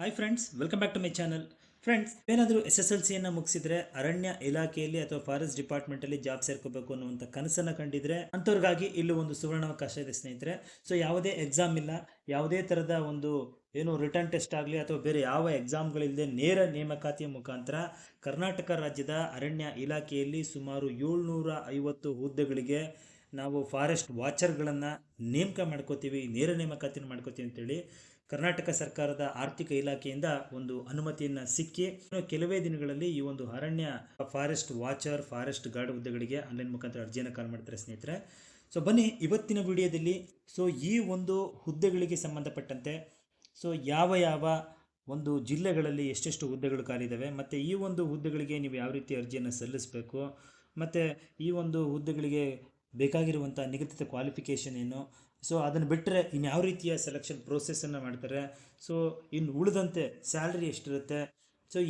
Hi friends, welcome back to my channel. Friends, ಏನಾದರೂ SSLCಯನ್ನು ಮುಗಿಸಿದ್ರೆ ಅರಣ್ಯ ಇಲಾಖೆಯಲ್ಲಿ ಅಥವಾ ಫಾರೆಸ್ಟ್ ಡಿಪಾರ್ಟ್ಮೆಂಟಲ್ಲಿ ಜಾಬ್ ಸೇರ್ಕೋಬೇಕು ಅನ್ನುವಂಥ ಕನಸನ್ನು ಕಂಡಿದ್ರೆ ಅಂಥವ್ರಿಗಾಗಿ ಇಲ್ಲಿ ಒಂದು ಸುವರ್ಣಾವಕಾಶ ಇದೆ ಸ್ನೇಹಿತರೆ. ಸೊ ಯಾವುದೇ ಎಕ್ಸಾಮ್ ಇಲ್ಲ, ಯಾವುದೇ ಥರದ ಒಂದು ರಿಟರ್ನ್ ಟೆಸ್ಟ್ ಆಗಲಿ ಅಥವಾ ಬೇರೆ ಯಾವ ಎಕ್ಸಾಮ್ಗಳಿಲ್ಲದೆ ನೇರ ನೇಮಕಾತಿಯ ಮುಖಾಂತರ ಕರ್ನಾಟಕ ರಾಜ್ಯದ ಅರಣ್ಯ ಇಲಾಖೆಯಲ್ಲಿ ಸುಮಾರು 750 ಹುದ್ದೆಗಳಿಗೆ ನಾವು ಫಾರೆಸ್ಟ್ ವಾಚರ್ಗಳನ್ನು ನೇಮಕ ಮಾಡ್ಕೋತೀವಿ, ನೇರ ನೇಮಕಾತಿಯನ್ನು ಮಾಡ್ಕೋತೀವಿ ಅಂತೇಳಿ ಕರ್ನಾಟಕ ಸರ್ಕಾರದ ಆರ್ಥಿಕ ಇಲಾಖೆಯಿಂದ ಒಂದು ಅನುಮತಿಯನ್ನು ಸಿಕ್ಕಿ ಕೆಲವೇ ದಿನಗಳಲ್ಲಿ ಈ ಒಂದು ಅರಣ್ಯ ಫಾರೆಸ್ಟ್ ವಾಚರ್, ಫಾರೆಸ್ಟ್ ಗಾರ್ಡ್ ಹುದ್ದೆಗಳಿಗೆ ಆನ್ಲೈನ್ ಮುಖಾಂತರ ಅರ್ಜಿಯನ್ನು ಕಾಲ್ ಮಾಡ್ತಾರೆ ಸ್ನೇಹಿತರೆ. ಸೊ ಬನ್ನಿ ಇವತ್ತಿನ ವಿಡಿಯೋದಲ್ಲಿ ಈ ಒಂದು ಹುದ್ದೆಗಳಿಗೆ ಸಂಬಂಧಪಟ್ಟಂತೆ ಯಾವ ಯಾವ ಒಂದು ಜಿಲ್ಲೆಗಳಲ್ಲಿ ಎಷ್ಟೆಷ್ಟು ಹುದ್ದೆಗಳು ಖಾಲಿದ್ದಾವೆ, ಮತ್ತು ಈ ಒಂದು ಹುದ್ದೆಗಳಿಗೆ ನೀವು ಯಾವ ರೀತಿ ಅರ್ಜಿಯನ್ನು ಸಲ್ಲಿಸಬೇಕು, ಮತ್ತು ಈ ಒಂದು ಹುದ್ದೆಗಳಿಗೆ ಬೇಕಾಗಿರುವಂಥ ನಿಗದಿತ ಕ್ವಾಲಿಫಿಕೇಷನ್ ಏನು, ಅದನ್ನು ಬಿಟ್ಟರೆ ಇನ್ಯಾವ ರೀತಿಯ ಸೆಲೆಕ್ಷನ್ ಪ್ರೋಸೆಸ್ಸನ್ನು ಮಾಡ್ತಾರೆ, ಇನ್ನು ಉಳಿದಂತೆ ಸ್ಯಾಲ್ರಿ ಎಷ್ಟಿರುತ್ತೆ,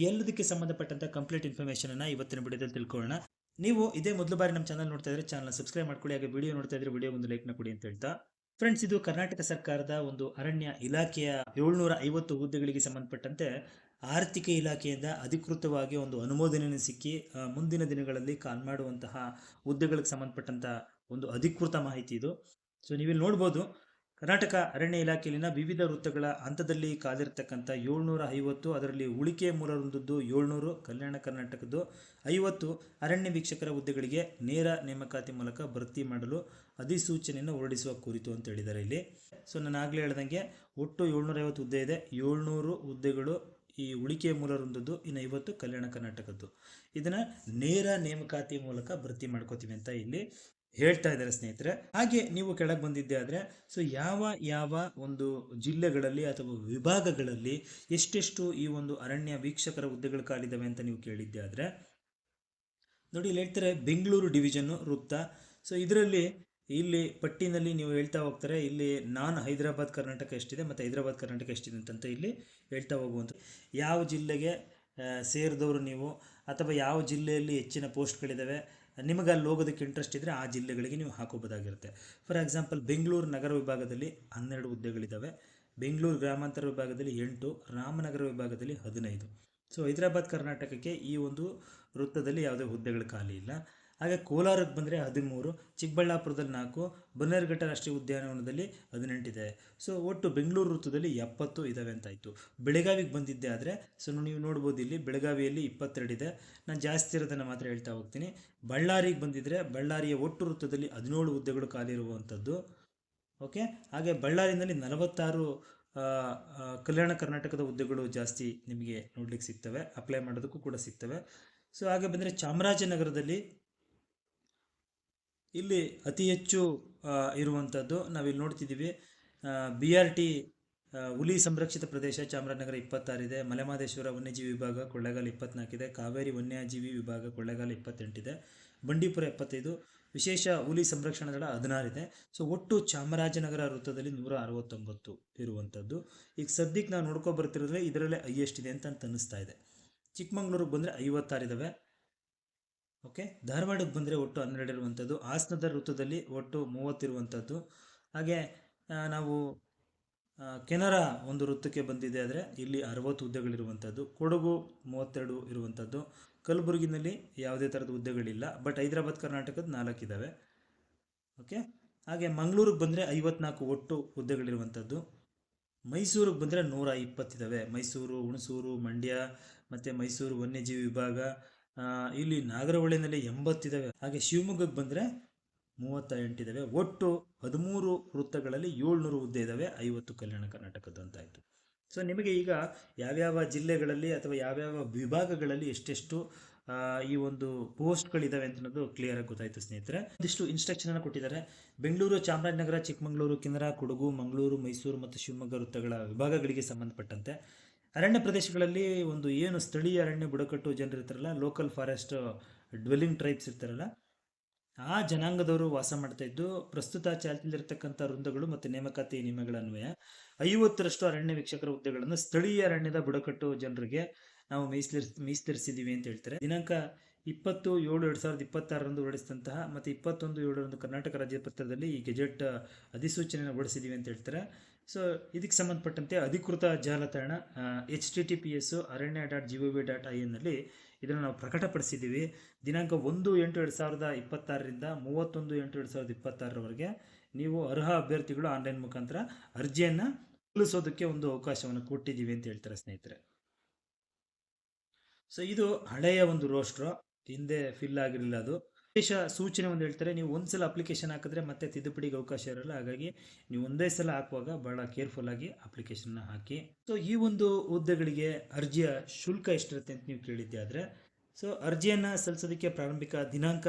ಎಲ್ಲದಕ್ಕೆ ಸಂಬಂಧಪಟ್ಟಂಥ ಕಂಪ್ಲೀಟ್ ಇನ್ಫಾರ್ಮೇಷನನ್ನು ಇವತ್ತಿನ ವಿಡಿಯೋದಲ್ಲಿ ತಿಳ್ಕೊಳ್ಳೋಣ. ನೀವು ಇದೇ ಮೊದಲು ಬಾರಿ ನಮ್ಮ ಚಾನಲ್ ನೋಡ್ತಾ ಇದ್ರೆ ಚಾನಲ್ ಸಬ್ಸ್ಕ್ರೈಬ್ ಮಾಡ್ಕೊಳ್ಳಿ, ಹಾಗೆ ವಿಡಿಯೋ ನೋಡ್ತಾ ಇದ್ರೆ ವಿಡಿಯೋ ಒಂದು ಲೈಕ್ನ ಕೊಡಿ ಅಂತ ಹೇಳ್ತಾ ಫ್ರೆಂಡ್ಸ್, ಇದು ಕರ್ನಾಟಕ ಸರ್ಕಾರದ ಒಂದು ಅರಣ್ಯ ಇಲಾಖೆಯ 750 ಹುದ್ದೆಗಳಿಗೆ ಸಂಬಂಧಪಟ್ಟಂತೆ ಆರ್ಥಿಕ ಇಲಾಖೆಯಿಂದ ಅಧಿಕೃತವಾಗಿ ಒಂದು ಅನುಮೋದನೆಯನ್ನು ಸಿಕ್ಕಿ ಮುಂದಿನ ದಿನಗಳಲ್ಲಿ ಕಾಲ್ ಮಾಡುವಂತಹ ಹುದ್ದೆಗಳಿಗೆ ಸಂಬಂಧಪಟ್ಟಂಥ ಒಂದು ಅಧಿಕೃತ ಮಾಹಿತಿ ಇದು. ನೀವಿಲ್ಲಿ ನೋಡ್ಬೋದು, ಕರ್ನಾಟಕ ಅರಣ್ಯ ಇಲಾಖೆಯಲ್ಲಿನ ವಿವಿಧ ವೃತ್ತಗಳ ಹಂತದಲ್ಲಿ ಕಾದಿರತಕ್ಕಂಥ 750, ಅದರಲ್ಲಿ ಉಳಿಕೆ ಮೂಲರೊಂದದ್ದು 700, ಕಲ್ಯಾಣ ಕರ್ನಾಟಕದ್ದು 50 ಅರಣ್ಯ ವೀಕ್ಷಕರ ಹುದ್ದೆಗಳಿಗೆ ನೇರ ನೇಮಕಾತಿ ಮೂಲಕ ಭರ್ತಿ ಮಾಡಲು ಅಧಿಸೂಚನೆಯನ್ನು ಹೊರಡಿಸುವ ಕುರಿತು ಅಂತ ಹೇಳಿದ್ದಾರೆ ಇಲ್ಲಿ. ನಾನು ಆಗಲೇ ಹೇಳ್ದಂಗೆ ಒಟ್ಟು 750 ಹುದ್ದೆ ಇದೆ. 700 ಹುದ್ದೆಗಳು ಈ ಉಳಿಕೆ ಮೂಲರೊಂದದ್ದು, ಇನ್ನು 50 ಕಲ್ಯಾಣ ಕರ್ನಾಟಕದ್ದು. ಇದನ್ನು ನೇರ ನೇಮಕಾತಿ ಮೂಲಕ ಭರ್ತಿ ಮಾಡ್ಕೋತೀವಿ ಅಂತ ಇಲ್ಲಿ ಹೇಳ್ತಾ ಇದ್ದಾರೆ ಸ್ನೇಹಿತರೆ. ಹಾಗೆ ನೀವು ಕೆಳಗೆ ಬಂದಿದ್ದೆ ಆದರೆ ಯಾವ ಯಾವ ಒಂದು ಜಿಲ್ಲೆಗಳಲ್ಲಿ ಅಥವಾ ವಿಭಾಗಗಳಲ್ಲಿ ಎಷ್ಟೆಷ್ಟು ಈ ಒಂದು ಅರಣ್ಯ ವೀಕ್ಷಕರ ಹುದ್ದೆಗಳು ಖಾಲಿದ್ದಾವೆ ಅಂತ ನೀವು ಕೇಳಿದ್ದೆ ಆದರೆ ನೋಡಿ, ಇಲ್ಲಿ ಹೇಳ್ತಾರೆ ಬೆಂಗಳೂರು ಡಿವಿಷನ್ನು ವೃತ್ತ. ಇದರಲ್ಲಿ ಇಲ್ಲಿ ಪಟ್ಟಿನಲ್ಲಿ ನೀವು ಹೇಳ್ತಾ ಹೋಗ್ತಾರೆ, ಇಲ್ಲಿ ನಾನ್ ಹೈದರಾಬಾದ್ ಕರ್ನಾಟಕ ಎಷ್ಟಿದೆ ಮತ್ತು ಹೈದರಾಬಾದ್ ಕರ್ನಾಟಕ ಎಷ್ಟಿದೆ ಅಂತ ಇಲ್ಲಿ ಹೇಳ್ತಾ ಹೋಗುವಂಥ ಯಾವ ಜಿಲ್ಲೆಗೆ ಸೇರಿದವರು ನೀವು, ಅಥವಾ ಯಾವ ಜಿಲ್ಲೆಯಲ್ಲಿ ಹೆಚ್ಚಿನ ಪೋಸ್ಟ್ಗಳಿದ್ದಾವೆ, ನಿಮಗೆ ಅಲ್ಲಿ ಹೋಗೋದಕ್ಕೆ ಇಂಟ್ರೆಸ್ಟ್ ಇದ್ದರೆ ಆ ಜಿಲ್ಲೆಗಳಿಗೆ ನೀವು ಹಾಕೋಬೋದಾಗಿರುತ್ತೆ. ಫಾರ್ ಎಕ್ಸಾಂಪಲ್, ಬೆಂಗಳೂರು ನಗರ ವಿಭಾಗದಲ್ಲಿ 12 ಹುದ್ದೆಗಳಿದ್ದಾವೆ, ಬೆಂಗಳೂರು ಗ್ರಾಮಾಂತರ ವಿಭಾಗದಲ್ಲಿ 8, ರಾಮನಗರ ವಿಭಾಗದಲ್ಲಿ 15. ಹೈದರಾಬಾದ್ ಕರ್ನಾಟಕಕ್ಕೆ ಈ ಒಂದು ವೃತ್ತದಲ್ಲಿ ಯಾವುದೇ ಹುದ್ದೆಗಳು ಖಾಲಿ ಇಲ್ಲ. ಹಾಗೆ ಕೋಲಾರಕ್ಕೆ ಬಂದರೆ 13, ಚಿಕ್ಕಬಳ್ಳಾಪುರದಲ್ಲಿ 4, ಬನ್ನೇರುಘಟ್ಟ ರಾಷ್ಟ್ರೀಯ ಉದ್ಯಾನವನದಲ್ಲಿ 18 ಇದೆ. ಒಟ್ಟು ಬೆಂಗಳೂರು ವೃತ್ತದಲ್ಲಿ 70 ಇದ್ದಾವೆ ಅಂತಾಯಿತು. ಬೆಳಗಾವಿಗೆ ಬಂದಿದ್ದೆ ಆದರೆ ನೀವು ನೋಡ್ಬೋದು, ಇಲ್ಲಿ ಬೆಳಗಾವಿಯಲ್ಲಿ 22 ಇದೆ. ನಾನು ಜಾಸ್ತಿ ಇರೋದನ್ನು ಮಾತ್ರ ಹೇಳ್ತಾ ಹೋಗ್ತೀನಿ. ಬಳ್ಳಾರಿಗೆ ಬಂದಿದ್ದರೆ ಬಳ್ಳಾರಿಯ ಒಟ್ಟು ವೃತ್ತದಲ್ಲಿ 17 ಹುದ್ದೆಗಳು ಖಾಲಿ ಇರುವಂಥದ್ದು. ಓಕೆ, ಹಾಗೆ ಬಳ್ಳಾರಿನಲ್ಲಿ 46 ಕಲ್ಯಾಣ ಕರ್ನಾಟಕದ ಹುದ್ದೆಗಳು ಜಾಸ್ತಿ ನಿಮಗೆ ನೋಡ್ಲಿಕ್ಕೆ ಸಿಗ್ತವೆ, ಅಪ್ಲೈ ಮಾಡೋದಕ್ಕೂ ಕೂಡ ಸಿಗ್ತವೆ. ಹಾಗೆ ಬಂದರೆ ಚಾಮರಾಜನಗರದಲ್ಲಿ ಇಲ್ಲಿ ಅತಿ ಹೆಚ್ಚು ಇರುವಂಥದ್ದು ನಾವಿಲ್ಲಿ ನೋಡ್ತಿದ್ದೀವಿ. BRT ಹುಲಿ ಸಂರಕ್ಷಿತ ಪ್ರದೇಶ ಚಾಮರಾಜನಗರ 26 ಇದೆ, ಮಲೆಮಹದೇಶ್ವರ ವನ್ಯಜೀವಿ ವಿಭಾಗ ಕೊಳ್ಳೇಗಾಲ 24 ಇದೆ, ಕಾವೇರಿ ವನ್ಯಜೀವಿ ವಿಭಾಗ ಕೊಳ್ಳೇಗಾಲ 28 ಇದೆ, ಬಂಡೀಪುರ 75, ವಿಶೇಷ ಹುಲಿ ಸಂರಕ್ಷಣಾ ದಳ 16 ಇದೆ. ಒಟ್ಟು ಚಾಮರಾಜನಗರ ವೃತ್ತದಲ್ಲಿ 169 ಇರುವಂಥದ್ದು. ಈಗ ಸದ್ಯಕ್ಕೆ ನಾವು ನೋಡ್ಕೊ ಬರ್ತಿರೋದ್ರೆ ಇದರಲ್ಲೇ ಹೈಯೆಸ್ಟ್ ಇದೆ ಅಂತ ಅನ್ನಿಸ್ತಾ ಇದೆ. ಚಿಕ್ಕಮಂಗ್ಳೂರಿಗೆ ಬಂದರೆ 56 ಇದ್ದಾವೆ. ಓಕೆ, ಧಾರವಾಡಕ್ಕೆ ಬಂದರೆ ಒಟ್ಟು 12 ಇರುವಂಥದ್ದು. ಹಾಸನದ ವೃತ್ತದಲ್ಲಿ ಒಟ್ಟು 30 ಇರುವಂಥದ್ದು. ಹಾಗೆ ನಾವು ಕೆನರಾ ಒಂದು ವೃತ್ತಕ್ಕೆ ಬಂದಿದೆ ಆದರೆ ಇಲ್ಲಿ 60 ಹುದ್ದೆಗಳಿರುವಂಥದ್ದು. ಕೊಡಗು 32 ಇರುವಂಥದ್ದು. ಕಲಬುರಗಿನಲ್ಲಿ ಯಾವುದೇ ಥರದ ಹುದ್ದೆಗಳಿಲ್ಲ, ಬಟ್ ಹೈದರಾಬಾದ್ ಕರ್ನಾಟಕದ 4 ಇದ್ದಾವೆ. ಓಕೆ, ಹಾಗೆ ಮಂಗಳೂರಿಗೆ ಬಂದರೆ 54 ಒಟ್ಟು ಹುದ್ದೆಗಳಿರುವಂಥದ್ದು. ಮೈಸೂರಿಗೆ ಬಂದರೆ 120 ಇದ್ದಾವೆ. ಮೈಸೂರು, ಹುಣಸೂರು, ಮಂಡ್ಯ ಮತ್ತು ಮೈಸೂರು ವನ್ಯಜೀವಿ ವಿಭಾಗ, ಇಲ್ಲಿ ನಾಗರಹೊಳೆಯಲ್ಲಿ 80 ಇದ್ದಾವೆ. ಹಾಗೆ ಶಿವಮೊಗ್ಗಕ್ಕೆ ಬಂದರೆ 38 ಇದ್ದಾವೆ. ಒಟ್ಟು 13 ವೃತ್ತಗಳಲ್ಲಿ 700 ಹುದ್ದೆ ಇದ್ದಾವೆ, 50 ಕಲ್ಯಾಣ ಕರ್ನಾಟಕದ್ದು ಅಂತಾಯಿತು. ನಿಮಗೆ ಈಗ ಯಾವ್ಯಾವ ಜಿಲ್ಲೆಗಳಲ್ಲಿ ಅಥವಾ ಯಾವ್ಯಾವ ವಿಭಾಗಗಳಲ್ಲಿ ಎಷ್ಟೆಷ್ಟು ಈ ಒಂದು ಪೋಸ್ಟ್ಗಳಿದ್ದಾವೆ ಅಂತ ಅನ್ನೋದು ಕ್ಲಿಯರಾಗಿ ಗೊತ್ತಾಯಿತು ಸ್ನೇಹಿತರೆ. ಒಂದಿಷ್ಟು ಇನ್ಸ್ಟ್ರಕ್ಷನನ್ನು ಕೊಟ್ಟಿದ್ದಾರೆ. ಬೆಂಗಳೂರು, ಚಾಮರಾಜನಗರ, ಚಿಕ್ಕಮಗಳೂರು, ಕೆನರಾ, ಕೊಡಗು, ಮಂಗಳೂರು, ಮೈಸೂರು ಮತ್ತು ಶಿವಮೊಗ್ಗ ವೃತ್ತಗಳ ವಿಭಾಗಗಳಿಗೆ ಸಂಬಂಧಪಟ್ಟಂತೆ ಅರಣ್ಯ ಪ್ರದೇಶಗಳಲ್ಲಿ ಏನು ಸ್ಥಳೀಯ ಅರಣ್ಯ ಬುಡಕಟ್ಟು ಜನರು ಇರ್ತಾರಲ್ಲ, ಲೋಕಲ್ ಫಾರೆಸ್ಟ್ ಡ್ವೆಲ್ಲಿಂಗ್ ಟ್ರೈಬ್ಸ್ ಇರ್ತಾರಲ್ಲ, ಆ ಜನಾಂಗದವರು ವಾಸ ಮಾಡ್ತಾ ಇದ್ದು ಪ್ರಸ್ತುತ ಚಾಲ್ತಿಯಲ್ಲಿರ್ತಕ್ಕಂಥ ವೃಂದಗಳು ಮತ್ತು ನೇಮಕಾತಿ ನಿಯಮಗಳ ಅನ್ವಯ 50ರಷ್ಟು ಅರಣ್ಯ ವೀಕ್ಷಕರ ಹುದ್ದೆಗಳನ್ನು ಸ್ಥಳೀಯ ಅರಣ್ಯದ ಬುಡಕಟ್ಟು ಜನರಿಗೆ ನಾವು ಮೀಸಲಿರಿಸಿದ್ದೀವಿ ಅಂತ ಹೇಳ್ತಾರೆ. ದಿನಾಂಕ 20/7/2026 ಹೊರಡಿಸಿದಂತಹ ಮತ್ತು 21/7 ಕರ್ನಾಟಕ ರಾಜ್ಯ ಪತ್ರದಲ್ಲಿ ಈ ಗೆಜೆಟ್ ಅಧಿಸೂಚನೆಯನ್ನು ಹೊರಡಿಸಿದ್ದೀವಿ ಅಂತ ಹೇಳ್ತಾರೆ. ಸೊ ಇದಕ್ಕೆ ಸಂಬಂಧಪಟ್ಟಂತೆ ಅಧಿಕೃತ ಜಾಲತಾಣ https aranya.gov.in ಇದನ್ನು ನಾವು ಪ್ರಕಟಪಡಿಸಿದ್ದೀವಿ. ದಿನಾಂಕ 1/8/2026ರಿಂದ 31/8/2026ರವರೆಗೆ ನೀವು ಅರ್ಹ ಅಭ್ಯರ್ಥಿಗಳು ಆನ್ಲೈನ್ ಮುಖಾಂತರ ಅರ್ಜಿಯನ್ನು ಸಲ್ಲಿಸೋದಕ್ಕೆ ಒಂದು ಅವಕಾಶವನ್ನು ಕೊಟ್ಟಿದ್ದೀವಿ ಅಂತ ಹೇಳ್ತಾರೆ ಸ್ನೇಹಿತರೆ. ಸೊ ಇದು ಹಳೆಯ ಒಂದು ರೋಸ್ಟ್ರು, ಹಿಂದೆ ಫಿಲ್ ಆಗಿರಲಿಲ್ಲ. ಅದು ವಿಶೇಷ ಸೂಚನೆ ಒಂದು ಹೇಳ್ತಾರೆ, ನೀವು ಒಂದ್ಸಲ ಅಪ್ಲಿಕೇಶನ್ ಹಾಕಿದ್ರೆ ಮತ್ತೆ ತಿದ್ದುಪಡಿಗೆ ಅವಕಾಶ ಇರಲ್ಲ. ಹಾಗಾಗಿ ನೀವು ಒಂದೇ ಸಲ ಹಾಕುವಾಗ ಬಹಳ ಕೇರ್ಫುಲ್ ಆಗಿ ಅಪ್ಲಿಕೇಶನ್ನ ಹಾಕಿ. ಸೊ ಈ ಒಂದು ಹುದ್ದೆಗಳಿಗೆ ಅರ್ಜಿಯ ಶುಲ್ಕ ಎಷ್ಟಿರುತ್ತೆ ಅಂತ ನೀವು ಕೇಳಿದ್ದೆ ಆದರೆ, ಸೊ ಅರ್ಜಿಯನ್ನು ಸಲ್ಲಿಸೋದಕ್ಕೆ ಪ್ರಾರಂಭಿಕ ದಿನಾಂಕ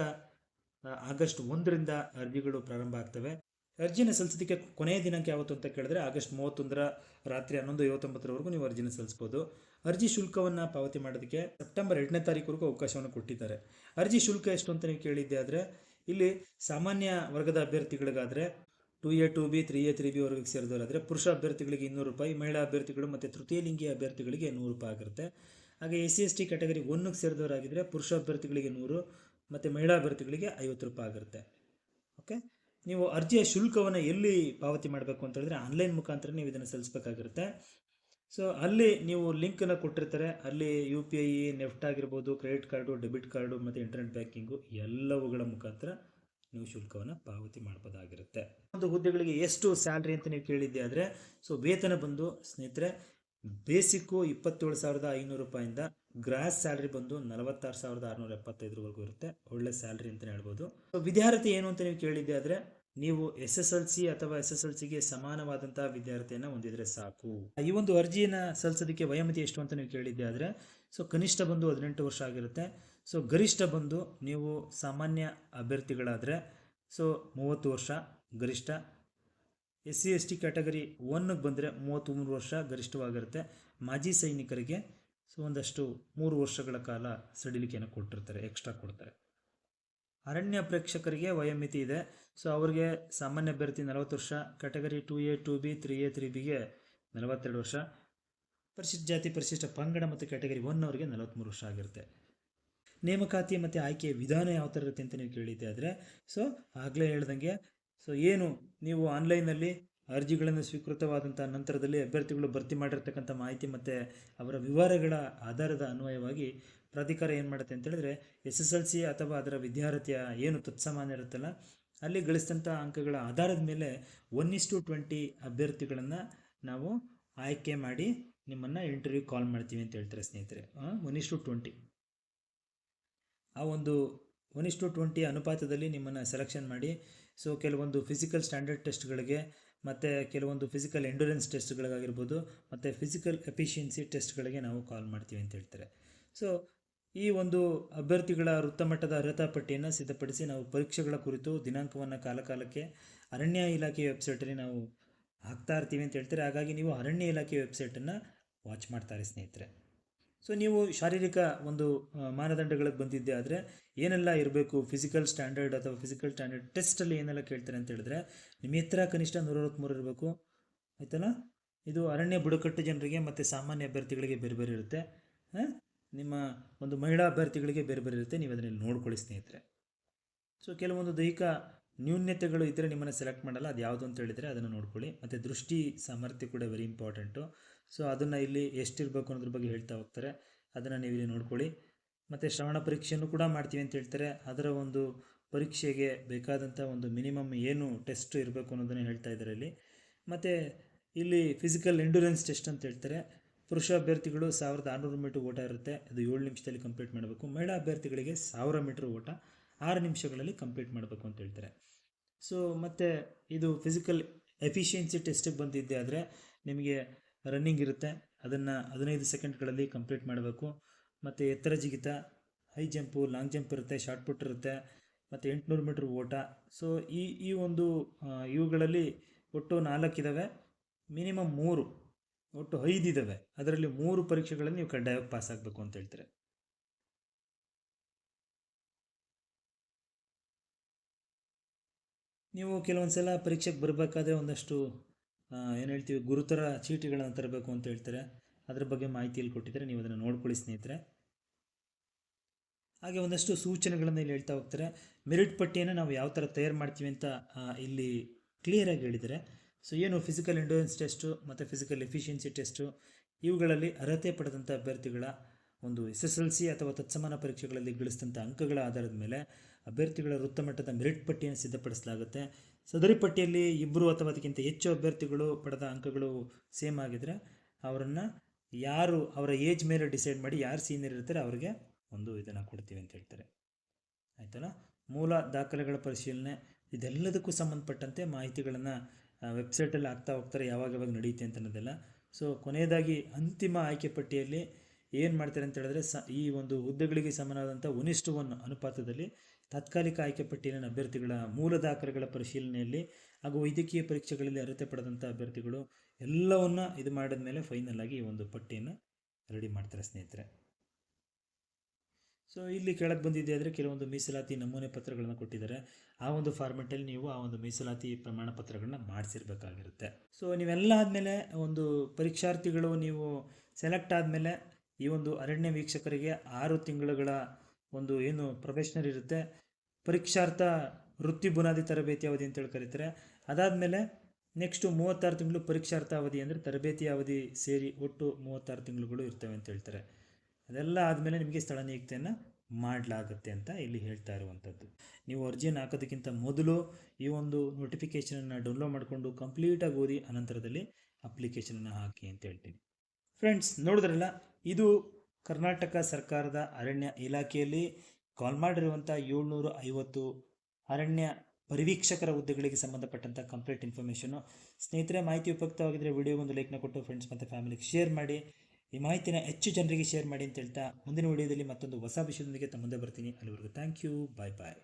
ಆಗಸ್ಟ್ 1ರಿಂದ ಅರ್ಜಿಗಳು ಪ್ರಾರಂಭ ಆಗ್ತವೆ. ಅರ್ಜಿಯನ್ನು ಸಲ್ಲಿಸೋದಕ್ಕೆ ಕೊನೆಯ ದಿನಾಂಕ ಯಾವತ್ತು ಅಂತ ಕೇಳಿದ್ರೆ ಆಗಸ್ಟ್ 31ರ ರಾತ್ರಿ 11:59ರವರೆಗೂ ನೀವು ಅರ್ಜಿನ ಸಲ್ಲಿಸ್ಬೋದು. ಅರ್ಜಿ ಶುಲ್ಕವನ್ನು ಪಾವತಿ ಮಾಡೋದಕ್ಕೆ ಸೆಪ್ಟೆಂಬರ್ 2ನೇ ತಾರೀಕುವರೆಗೂ ಅವಕಾಶವನ್ನು ಕೊಟ್ಟಿದ್ದಾರೆ. ಅರ್ಜಿ ಶುಲ್ಕ ಎಷ್ಟು ಅಂತ ನೀವು ಕೇಳಿದ್ದೆ ಆದರೆ, ಇಲ್ಲಿ ಸಾಮಾನ್ಯ ವರ್ಗದ ಅಭ್ಯರ್ಥಿಗಳಿಗಾದರೆ 2A 2B 3A 3B ವರ್ಗಕ್ಕೆ ಸೇರಿದವರಾದರೆ ಪುರುಷ ಅಭ್ಯರ್ಥಿಗಳಿಗೆ 200 ರೂಪಾಯಿ, ಮಹಿಳಾ ಅಭ್ಯರ್ಥಿಗಳು ಮತ್ತು ತೃತೀಯ ಲಿಂಗಿ ಅಭ್ಯರ್ಥಿಗಳಿಗೆ 100 ರೂಪಾಯಿ ಆಗಿರುತ್ತೆ. ಹಾಗೆ SC/ST ಕ್ಯಾಟಗರಿ 1ಗೆ ಸೇರಿದವರಾಗಿದ್ದರೆ ಪುರುಷ ಅಭ್ಯರ್ಥಿಗಳಿಗೆ 100 ಮತ್ತು ಮಹಿಳಾ ಅಭ್ಯರ್ಥಿಗಳಿಗೆ 50 ರೂಪಾಯಿ ಆಗಿರುತ್ತೆ. ಓಕೆ, ನೀವು ಅರ್ಜಿಯ ಶುಲ್ಕವನ್ನು ಎಲ್ಲಿ ಪಾವತಿ ಮಾಡಬೇಕು ಅಂತ ಹೇಳಿದ್ರೆ ಆನ್ಲೈನ್ ಮುಖಾಂತರ ನೀವು ಇದನ್ನು ಸಲ್ಲಿಸಬೇಕಾಗಿರುತ್ತೆ. ಸೊ ಅಲ್ಲಿ ನೀವು ಲಿಂಕನ್ನು ಕೊಟ್ಟಿರ್ತಾರೆ, ಅಲ್ಲಿ UPI, ನೆಫ್ಟ್ ಆಗಿರ್ಬೋದು, ಕ್ರೆಡಿಟ್ ಕಾರ್ಡು, ಡೆಬಿಟ್ ಕಾರ್ಡು ಮತ್ತು ಇಂಟರ್ನೆಟ್ ಬ್ಯಾಂಕಿಂಗು ಎಲ್ಲವುಗಳ ಮುಖಾಂತರ ನೀವು ಶುಲ್ಕವನ್ನು ಪಾವತಿ ಮಾಡಬಹುದಾಗಿರುತ್ತೆ. ಒಂದು ಹುದ್ದೆಗಳಿಗೆ ಎಷ್ಟು ಸ್ಯಾಲ್ರಿ ಅಂತ ನೀವು ಕೇಳಿದ್ದೆ ಆದರೆ, ಸೊ ವೇತನ ಬಂದು ಸ್ನೇಹಿತರೆ ಬೇಸಿಕ್ಕು 27,500 ರೂಪಾಯಿಂದ ಗ್ರಾಸ್ ಸ್ಯಾಲ್ರಿ ಬಂದು 46,675ವರೆಗೂ ಇರುತ್ತೆ. ಒಳ್ಳೆ ಸ್ಯಾಲ್ರಿ ಅಂತಲೇ ಹೇಳ್ಬೋದು. ಸೊ ವಿದ್ಯಾರ್ಥಿ ಏನು ಅಂತ ನೀವು ಕೇಳಿದ್ದೆ ಆದರೆ, ನೀವು SSLC ಅಥವಾ SSLCಗೆ ಸಮಾನವಾದಂಥ ವಿದ್ಯಾರ್ಥಿಯನ್ನು ಹೊಂದಿದರೆ ಸಾಕು. ಈ ಒಂದು ಅರ್ಜಿಯನ್ನು ಸಲ್ಲಿಸೋದಕ್ಕೆ ವಯೋಮಿತಿ ಎಷ್ಟು ಅಂತ ನೀವು ಕೇಳಿದ್ದೆ ಆದರೆ, ಸೊ ಕನಿಷ್ಠ ಬಂದು 18 ವರ್ಷ ಆಗಿರುತ್ತೆ. ಸೊ ಗರಿಷ್ಠ ಬಂದು ನೀವು ಸಾಮಾನ್ಯ ಅಭ್ಯರ್ಥಿಗಳಾದರೆ ಸೊ 30 ವರ್ಷ ಗರಿಷ್ಠ. SC/ST ಕ್ಯಾಟಗರಿ 1ಗೆ ಬಂದರೆ 33 ವರ್ಷ ಗರಿಷ್ಠವಾಗಿರುತ್ತೆ. ಮಾಜಿ ಸೈನಿಕರಿಗೆ ಸೊ ಒಂದಷ್ಟು 3 ವರ್ಷಗಳ ಕಾಲ ಸಡಿಲಿಕೆಯನ್ನು ಕೊಟ್ಟಿರ್ತಾರೆ, ಎಕ್ಸ್ಟ್ರಾ ಕೊಡ್ತಾರೆ. ಅರಣ್ಯ ಪ್ರೇಕ್ಷಕರಿಗೆ ವಯೋಮಿತಿ ಇದೆ. ಸೊ ಅವರಿಗೆ ಸಾಮಾನ್ಯ ಅಭ್ಯರ್ಥಿ 40 ವರ್ಷ, ಕ್ಯಾಟಗರಿ 2A 2B 3A 3Bಗೆ 42 ವರ್ಷ, ಪರಿಶಿಷ್ಟ ಜಾತಿ ಪರಿಶಿಷ್ಟ ಪಂಗಡ ಮತ್ತು ಕ್ಯಾಟಗರಿ 1 ಅವರಿಗೆ 43 ವರ್ಷ ಆಗಿರುತ್ತೆ. ನೇಮಕಾತಿ ಮತ್ತು ಆಯ್ಕೆಯ ವಿಧಾನ ಯಾವ ಥರ ಇರುತ್ತೆ ಅಂತ ನೀವು ಕೇಳಿದ್ದೆ ಆದರೆ, ಸೊ ಆಗಲೇ ಹೇಳ್ದಂಗೆ ಸೊ ಏನು ನೀವು ಆನ್ಲೈನಲ್ಲಿ ಅರ್ಜಿಗಳನ್ನು ಸ್ವೀಕೃತವಾದಂಥ ನಂತರದಲ್ಲಿ ಅಭ್ಯರ್ಥಿಗಳು ಭರ್ತಿ ಮಾಡಿರ್ತಕ್ಕಂಥ ಮಾಹಿತಿ ಮತ್ತು ಅವರ ವಿವರಗಳ ಆಧಾರದ ಅನ್ವಯವಾಗಿ ಪ್ರಾಧಿಕಾರ ಏನು ಮಾಡುತ್ತೆ ಅಂತ ಹೇಳಿದ್ರೆ, SSLC ಅಥವಾ ಅದರ ವಿದ್ಯಾರ್ಥಿಯ ಏನು ತತ್ಸಮಾನ ಇರುತ್ತಲ್ಲ ಅಲ್ಲಿ ಗಳಿಸಿದಂಥ ಅಂಕಗಳ ಆಧಾರದ ಮೇಲೆ 1:20 ಅಭ್ಯರ್ಥಿಗಳನ್ನು ನಾವು ಆಯ್ಕೆ ಮಾಡಿ ನಿಮ್ಮನ್ನು ಇಂಟರ್ವ್ಯೂ ಕಾಲ್ ಮಾಡ್ತೀವಿ ಅಂತ ಹೇಳ್ತಾರೆ ಸ್ನೇಹಿತರೆ. 1:20 ಆ ಒಂದು 1:20 ಅನುಪಾತದಲ್ಲಿ ನಿಮ್ಮನ್ನು ಸೆಲೆಕ್ಷನ್ ಮಾಡಿ ಸೊ ಕೆಲವೊಂದು ಫಿಸಿಕಲ್ ಸ್ಟ್ಯಾಂಡರ್ಡ್ ಟೆಸ್ಟ್ಗಳಿಗೆ ಮತ್ತು ಕೆಲವೊಂದು ಫಿಸಿಕಲ್ ಎಂಡ್ಯೂರೆನ್ಸ್ ಟೆಸ್ಟ್ಗಳಿಗಾಗಿರ್ಬೋದು ಮತ್ತು ಫಿಸಿಕಲ್ ಎಫಿಷಿಯನ್ಸಿ ಟೆಸ್ಟ್ಗಳಿಗೆ ನಾವು ಕಾಲ್ ಮಾಡ್ತೀವಿ ಅಂತ ಹೇಳ್ತಾರೆ. ಸೊ ಈ ಒಂದು ಅಭ್ಯರ್ಥಿಗಳ ವೃತ್ತಮಟ್ಟದ ಅರ್ಹತಾ ಪಟ್ಟಿಯನ್ನು ಸಿದ್ಧಪಡಿಸಿ ನಾವು ಪರೀಕ್ಷೆಗಳ ಕುರಿತು ದಿನಾಂಕವನ್ನು ಕಾಲಕಾಲಕ್ಕೆ ಅರಣ್ಯ ಇಲಾಖೆ ವೆಬ್ಸೈಟಲ್ಲಿ ನಾವು ಹಾಕ್ತಾ ಇರ್ತೀವಿ ಅಂತ ಹೇಳ್ತಾರೆ. ಹಾಗಾಗಿ ನೀವು ಅರಣ್ಯ ಇಲಾಖೆ ವೆಬ್ಸೈಟನ್ನು ವಾಚ್ ಮಾಡ್ತಾರೆ ಸ್ನೇಹಿತರೆ. ಸೊ ನೀವು ಶಾರೀರಿಕ ಒಂದು ಮಾನದಂಡಗಳಿಗೆ ಬಂದಿದ್ದೆ ಆದರೆ ಏನೆಲ್ಲ ಇರಬೇಕು, ಫಿಸಿಕಲ್ ಸ್ಟ್ಯಾಂಡರ್ಡ್ ಅಥವಾ ಫಿಸಿಕಲ್ ಸ್ಟ್ಯಾಂಡರ್ಡ್ ಟೆಸ್ಟಲ್ಲಿ ಏನೆಲ್ಲ ಕೇಳ್ತಾರೆ ಅಂತ ಹೇಳಿದ್ರೆ, ನಿಮ್ಮ ಎತ್ತರ ಕನಿಷ್ಠ 163 ಇರಬೇಕು, ಆಯ್ತಲ್ಲ. ಇದು ಅರಣ್ಯ ಬುಡಕಟ್ಟು ಜನರಿಗೆ ಮತ್ತು ಸಾಮಾನ್ಯ ಅಭ್ಯರ್ಥಿಗಳಿಗೆ ಬೇರೆ ಬೇರೆ ಇರುತ್ತೆ. ನಿಮ್ಮ ಒಂದು ಮಹಿಳಾ ಅಭ್ಯರ್ಥಿಗಳಿಗೆ ಬೇರೆ ಬೇರೆ ಇರುತ್ತೆ, ನೀವು ಅದನ್ನು ನೋಡ್ಕೊಳ್ಳಿ ಸ್ನೇಹಿತರೆ. ಸೊ ಕೆಲವೊಂದು ದೈಹಿಕ ನ್ಯೂನ್ಯತೆಗಳು ಇದ್ದರೆ ನಿಮ್ಮನ್ನು ಸೆಲೆಕ್ಟ್ ಮಾಡಲ್ಲ, ಅದು ಯಾವುದು ಅಂತ ಹೇಳಿದರೆ ಅದನ್ನು ನೋಡ್ಕೊಳ್ಳಿ. ಮತ್ತು ದೃಷ್ಟಿ ಸಾಮರ್ಥ್ಯ ಕೂಡ ವೆರಿ ಇಂಪಾರ್ಟೆಂಟು. ಸೊ ಅದನ್ನು ಇಲ್ಲಿ ಎಷ್ಟಿರಬೇಕು ಅನ್ನೋದ್ರ ಬಗ್ಗೆ ಹೇಳ್ತಾ ಹೋಗ್ತಾರೆ, ಅದನ್ನು ನೀವು ಇಲ್ಲಿ ನೋಡ್ಕೊಳ್ಳಿ. ಮತ್ತು ಶ್ರವಣ ಪರೀಕ್ಷೆಯನ್ನು ಕೂಡ ಮಾಡ್ತೀವಿ ಅಂತ ಹೇಳ್ತಾರೆ. ಅದರ ಒಂದು ಪರೀಕ್ಷೆಗೆ ಬೇಕಾದಂಥ ಒಂದು ಮಿನಿಮಮ್ ಏನು ಟೆಸ್ಟ್ ಇರಬೇಕು ಅನ್ನೋದನ್ನು ಹೇಳ್ತಾ ಇದ್ದಾರೆ ಇಲ್ಲಿ. ಮತ್ತು ಇಲ್ಲಿ ಫಿಸಿಕಲ್ ಎಂಡ್ಯೂರೆನ್ಸ್ ಟೆಸ್ಟ್ ಅಂತ ಹೇಳ್ತಾರೆ. ಪುರುಷ ಅಭ್ಯರ್ಥಿಗಳು 1600 ಮೀಟರ್ ಓಟ ಇರುತ್ತೆ, ಅದು 7 ನಿಮಿಷದಲ್ಲಿ ಕಂಪ್ಲೀಟ್ ಮಾಡಬೇಕು. ಮಹಿಳಾ ಅಭ್ಯರ್ಥಿಗಳಿಗೆ 1000 ಮೀಟರ್ ಓಟ 6 ನಿಮಿಷಗಳಲ್ಲಿ ಕಂಪ್ಲೀಟ್ ಮಾಡಬೇಕು ಅಂತ ಹೇಳ್ತಾರೆ. ಸೊ ಮತ್ತು ಇದು ಫಿಸಿಕಲ್ ಎಫಿಷಿಯನ್ಸಿ ಟೆಸ್ಟಿಗೆ ಬಂದಿದ್ದೆ ಆದರೆ ನಿಮಗೆ ರನ್ನಿಂಗ್ ಇರುತ್ತೆ, ಅದನ್ನು 15 ಸೆಕೆಂಡ್ಗಳಲ್ಲಿ ಕಂಪ್ಲೀಟ್ ಮಾಡಬೇಕು. ಮತ್ತು ಎತ್ತರ ಜಿಗಿತ, ಹೈ ಜಂಪು, ಲಾಂಗ್ ಜಂಪ್ ಇರುತ್ತೆ, ಶಾರ್ಟ್ ಪುಟ್ ಇರುತ್ತೆ, ಮತ್ತು 800 ಮೀಟ್ರ್ ಓಟ. ಸೊ ಈ ಒಂದು ಇವುಗಳಲ್ಲಿ ಒಟ್ಟು 4 ಇದ್ದಾವೆ, ಮಿನಿಮಮ್ 3, ಒಟ್ಟು 5 ಇದ್ದಾವೆ. ಅದರಲ್ಲಿ 3 ಪರೀಕ್ಷೆಗಳಲ್ಲಿ ನೀವು ಕಡ್ಡಾಯವಾಗಿ ಪಾಸ್ ಆಗಬೇಕು ಅಂತ ಹೇಳ್ತಾರೆ. ನೀವು ಕೆಲವೊಂದು ಸಲ ಪರೀಕ್ಷೆಗೆ ಬರಬೇಕಾದ್ರೆ ಒಂದಷ್ಟು ಏನು ಹೇಳ್ತೀವಿ ಗುರುತರ ಚೀಟಿಗಳನ್ನು ತರಬೇಕು ಅಂತ ಹೇಳ್ತಾರೆ. ಅದ್ರ ಬಗ್ಗೆ ಮಾಹಿತಿಯಲ್ಲಿ ಕೊಟ್ಟಿದ್ದಾರೆ, ನೀವು ಅದನ್ನು ನೋಡ್ಕೊಳ್ಳಿ ಸ್ನೇಹಿತರೆ. ಹಾಗೆ ಒಂದಷ್ಟು ಸೂಚನೆಗಳನ್ನು ಇಲ್ಲಿ ಹೇಳ್ತಾ ಹೋಗ್ತಾರೆ. ಮೆರಿಟ್ ಪಟ್ಟಿಯನ್ನು ನಾವು ಯಾವ ಥರ ತಯಾರು ಮಾಡ್ತೀವಿ ಅಂತ ಇಲ್ಲಿ ಕ್ಲಿಯರಾಗಿ ಹೇಳಿದ್ದಾರೆ. ಸೊ ಏನು ಫಿಸಿಕಲ್ ಎಂಡೂರೆನ್ಸ್ ಟೆಸ್ಟು ಮತ್ತು ಫಿಸಿಕಲ್ ಎಫಿಷಿಯನ್ಸಿ ಟೆಸ್ಟು ಇವುಗಳಲ್ಲಿ ಅರ್ಹತೆ ಪಡೆದಂಥ ಅಭ್ಯರ್ಥಿಗಳ ಒಂದು SSLC ಅಥವಾ ತತ್ಸಮಾನ ಪರೀಕ್ಷೆಗಳಲ್ಲಿ ಗಳಿಸಿದಂಥ ಅಂಕಗಳ ಆಧಾರದ ಮೇಲೆ ಅಭ್ಯರ್ಥಿಗಳ ವೃತ್ತಮಟ್ಟದ ಮೆರಿಟ್ ಪಟ್ಟಿಯನ್ನು ಸಿದ್ಧಪಡಿಸಲಾಗುತ್ತೆ. ಸದರಿ ಪಟ್ಟಿಯಲ್ಲಿ ಇಬ್ಬರು ಅಥವಾ ಅದಕ್ಕಿಂತ ಹೆಚ್ಚು ಅಭ್ಯರ್ಥಿಗಳು ಪಡೆದ ಅಂಕಗಳು ಸೇಮ್ ಆಗಿದ್ದರೆ ಅವರನ್ನು ಯಾರು ಅವರ ಏಜ್ ಮೇಲೆ ಡಿಸೈಡ್ ಮಾಡಿ ಯಾರು ಸೀನಿಯರ್ ಇರ್ತಾರೆ ಅವರಿಗೆ ಒಂದು ಇದನ್ನು ಕೊಡ್ತೀವಿ ಅಂತ ಹೇಳ್ತಾರೆ. ಆಯ್ತಲ್ಲ. ಮೂಲ ದಾಖಲೆಗಳ ಪರಿಶೀಲನೆ ಇದೆಲ್ಲದಕ್ಕೂ ಸಂಬಂಧಪಟ್ಟಂತೆ ಮಾಹಿತಿಗಳನ್ನು ವೆಬ್ಸೈಟಲ್ಲಿ ಹಾಕ್ತಾ ಹೋಗ್ತಾರೆ, ಯಾವಾಗ ನಡೆಯುತ್ತೆ ಅಂತ ಅನ್ನೋದೆಲ್ಲ. ಸೊ ಕೊನೆಯದಾಗಿ ಅಂತಿಮ ಆಯ್ಕೆ ಪಟ್ಟಿಯಲ್ಲಿ ಏನು ಮಾಡ್ತಾರೆ ಅಂತ ಹೇಳಿದ್ರೆ ಈ ಒಂದು ಹುದ್ದೆಗಳಿಗೆ ಸಮನಾದಂಥ 1:1 ಅನುಪಾತದಲ್ಲಿ ತಾತ್ಕಾಲಿಕ ಆಯ್ಕೆ ಪಟ್ಟಿಯಲ್ಲಿನ ಅಭ್ಯರ್ಥಿಗಳ ಮೂಲ ದಾಖಲೆಗಳ ಪರಿಶೀಲನೆಯಲ್ಲಿ ಹಾಗೂ ವೈದ್ಯಕೀಯ ಪರೀಕ್ಷೆಗಳಲ್ಲಿ ಅರ್ಹತೆ ಪಡೆದಂಥ ಅಭ್ಯರ್ಥಿಗಳು ಎಲ್ಲವನ್ನ ಇದು ಮಾಡಿದ ಮೇಲೆ ಫೈನಲ್ ಆಗಿ ಈ ಒಂದು ಪಟ್ಟಿಯನ್ನು ರೆಡಿ ಮಾಡ್ತಾರೆ ಸ್ನೇಹಿತರೆ. ಸೊ ಇಲ್ಲಿ ಕೆಳಗೆ ಬಂದಿದೆ ಆದರೆ ಕೆಲವೊಂದು ಮೀಸಲಾತಿ ನಮೂನೆ ಪತ್ರಗಳನ್ನು ಕೊಟ್ಟಿದ್ದಾರೆ. ಆ ಒಂದು ಫಾರ್ಮೆಟಲ್ಲಿ ನೀವು ಆ ಒಂದು ಮೀಸಲಾತಿ ಪ್ರಮಾಣ ಪತ್ರಗಳನ್ನ ಮಾಡಿಸಿರ್ಬೇಕಾಗಿರುತ್ತೆ. ಸೊ ನೀವೆಲ್ಲ ಆದಮೇಲೆ ಒಂದು ಪರೀಕ್ಷಾರ್ಥಿಗಳು ನೀವು ಸೆಲೆಕ್ಟ್ ಆದಮೇಲೆ ಈ ಒಂದು ಅರಣ್ಯ ವೀಕ್ಷಕರಿಗೆ 6 ತಿಂಗಳುಗಳ ಒಂದು ಏನು ಪ್ರೊಫೆಷನಲ್ ಇರುತ್ತೆ, ಪರೀಕ್ಷಾರ್ಥ ವೃತ್ತಿ ಬುನಾದಿ ತರಬೇತಿ ಅವಧಿ ಅಂತೇಳಿ ಕರೀತಾರೆ. ಅದಾದಮೇಲೆ ನೆಕ್ಸ್ಟು 36 ತಿಂಗಳು ಪರೀಕ್ಷಾರ್ಥ ಅವಧಿ ಅಂದರೆ ತರಬೇತಿ ಅವಧಿ ಸೇರಿ ಒಟ್ಟು 36 ತಿಂಗಳುಗಳು ಇರ್ತವೆ ಅಂತ ಹೇಳ್ತಾರೆ. ಅದೆಲ್ಲ ಆದಮೇಲೆ ನಿಮಗೆ ಸ್ಥಳ ನಿಯುಕ್ತಿಯನ್ನು ಮಾಡಲಾಗುತ್ತೆ ಅಂತ ಇಲ್ಲಿ ಹೇಳ್ತಾ ಇರುವಂಥದ್ದು. ನೀವು ಅರ್ಜಿಯನ್ನು ಹಾಕೋದಕ್ಕಿಂತ ಮೊದಲು ಈ ಒಂದು ನೋಟಿಫಿಕೇಷನನ್ನು ಡೌನ್ಲೋಡ್ ಮಾಡಿಕೊಂಡು ಕಂಪ್ಲೀಟಾಗಿ ಓದಿ ಅನಂತರದಲ್ಲಿ ಅಪ್ಲಿಕೇಶನನ್ನು ಹಾಕಿ ಅಂತ ಹೇಳ್ತೀನಿ. ಫ್ರೆಂಡ್ಸ್, ನೋಡಿದ್ರಲ್ಲ, ಇದು ಕರ್ನಾಟಕ ಸರ್ಕಾರದ ಅರಣ್ಯ ಇಲಾಖೆಯಲ್ಲಿ ಕಾಲ್ ಮಾಡಿರುವಂಥ 750 ಅರಣ್ಯ ಪರಿವೀಕ್ಷಕರ ಹುದ್ದೆಗಳಿಗೆ ಸಂಬಂಧಪಟ್ಟಂಥ ಕಂಪ್ಲೀಟ್ ಇನ್ಫಾರ್ಮೇಷನು. ಸ್ನೇಹಿತರೆ, ಮಾಹಿತಿ ಉಪಯುಕ್ತವಾಗಿದ್ದರೆ ವಿಡಿಯೋಗೊಂದು ಲೈಕ್ನ ಕೊಟ್ಟು ಫ್ರೆಂಡ್ಸ್ ಮತ್ತು ಫ್ಯಾಮಿಲಿಗೆ ಶೇರ್ ಮಾಡಿ. ಈ ಮಾಹಿತಿನ ಹೆಚ್ಚು ಜನರಿಗೆ ಶೇರ್ ಮಾಡಿ ಅಂತ ಹೇಳ್ತಾ ಮುಂದಿನ ವಿಡಿಯೋದಲ್ಲಿ ಮತ್ತೊಂದು ಹೊಸ ವಿಷಯದೊಂದಿಗೆ ತಮ್ಮ ಮುಂದೆ ಬರ್ತೀನಿ. ಅಲ್ಲಿವರೆಗೂ ಥ್ಯಾಂಕ್ ಯು, ಬಾಯ್ ಬಾಯ್.